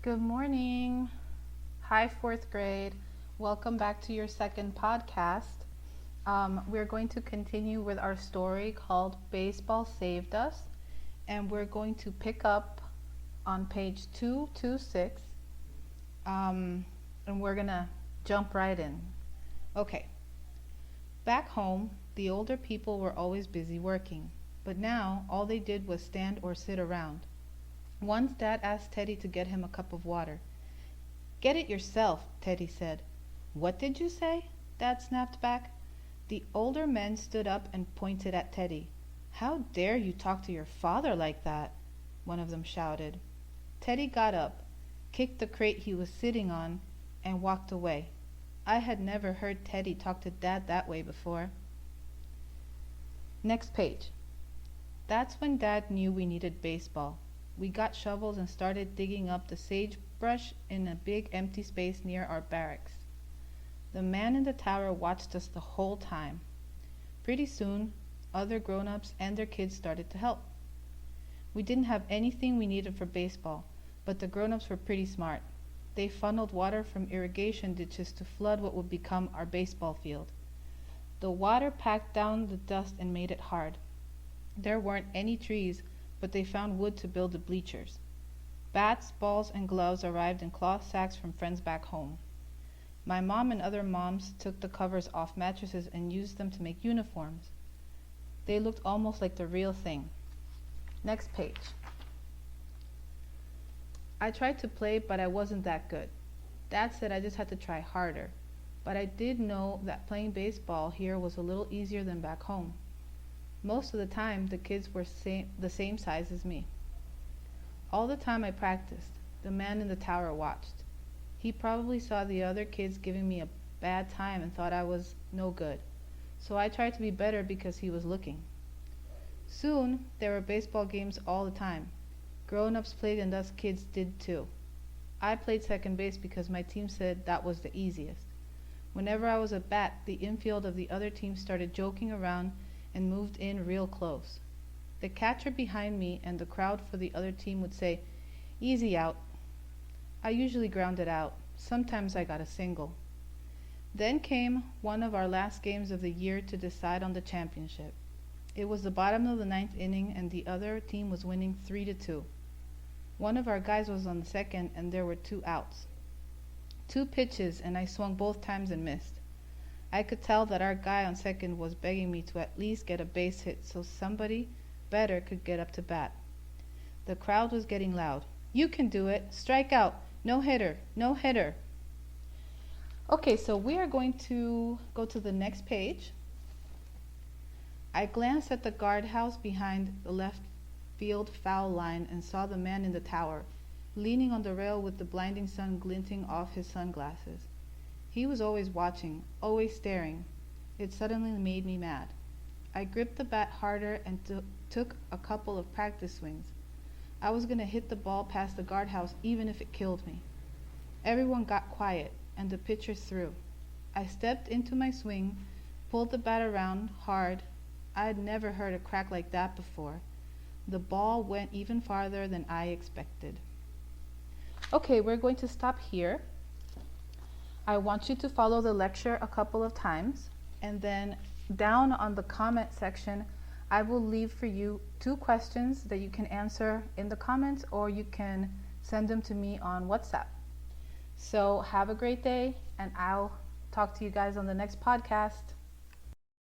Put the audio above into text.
Good morning. Hi, fourth grade. Welcome back to your second podcast. We're going to continue with our story called Baseball Saved Us, and we're going to pick up on page 226, and we're going to jump right in. Okay. Back home, the older people were always busy working, but now all they did was stand or sit around. Once Dad asked Teddy to get him a cup of water. "Get it yourself," Teddy said. "What did you say?" Dad snapped back. The older men stood up and pointed at Teddy. "How dare you talk to your father like that?" one of them shouted. Teddy got up, kicked the crate he was sitting on, and walked away. I had never heard Teddy talk to Dad that way before. Next page. That's when Dad knew we needed baseball. We got shovels and started digging up the sagebrush in a big empty space near our barracks. The man in the tower watched us the whole time. Pretty soon, other grown-ups and their kids started to help. We didn't have anything we needed for baseball, but the grown-ups were pretty smart. They funneled water from irrigation ditches to flood what would become our baseball field. The water packed down the dust and made it hard. There weren't any trees, but they found wood to build the bleachers. Bats, balls, and gloves arrived in cloth sacks from friends back home. My mom and other moms took the covers off mattresses and used them to make uniforms. They looked almost like the real thing. Next page. I tried to play, but I wasn't that good. Dad said I just had to try harder, but I did know that playing baseball here was a little easier than back home. Most of the time, the kids were the same size as me. All the time I practiced, the man in the tower watched. He probably saw the other kids giving me a bad time and thought I was no good. So I tried to be better because he was looking. Soon, there were baseball games all the time. Grown-ups played and us kids did too. I played second base because my team said that was the easiest. Whenever I was a bat, the infield of the other team started joking around and moved in real close. The catcher behind me and the crowd for the other team would say, "Easy out." I usually grounded out. Sometimes I got a single. Then came one of our last games of the year to decide on the championship. It was the bottom of the ninth inning and the other team was winning 3-2. One of our guys was on the second and there were 2 outs. 2 pitches and I swung both times and missed. I could tell that our guy on second was begging me to at least get a base hit so somebody better could get up to bat. The crowd was getting loud. "You can do it. Strike out. No hitter. No hitter." Okay, so we are going to go to the next page. I glanced at the guardhouse behind the left field foul line and saw the man in the tower, leaning on the rail with the blinding sun glinting off his sunglasses. He was always watching, always staring. It suddenly made me mad. I gripped the bat harder and took a couple of practice swings. I was going to hit the ball past the guardhouse even if it killed me. Everyone got quiet, and the pitcher threw. I stepped into my swing, pulled the bat around hard. I had never heard a crack like that before. The ball went even farther than I expected. Okay, we're going to stop here. I want you to follow the lecture a couple of times, and then down on the comment section, I will leave for you 2 questions that you can answer in the comments, or you can send them to me on WhatsApp. So have a great day, and I'll talk to you guys on the next podcast.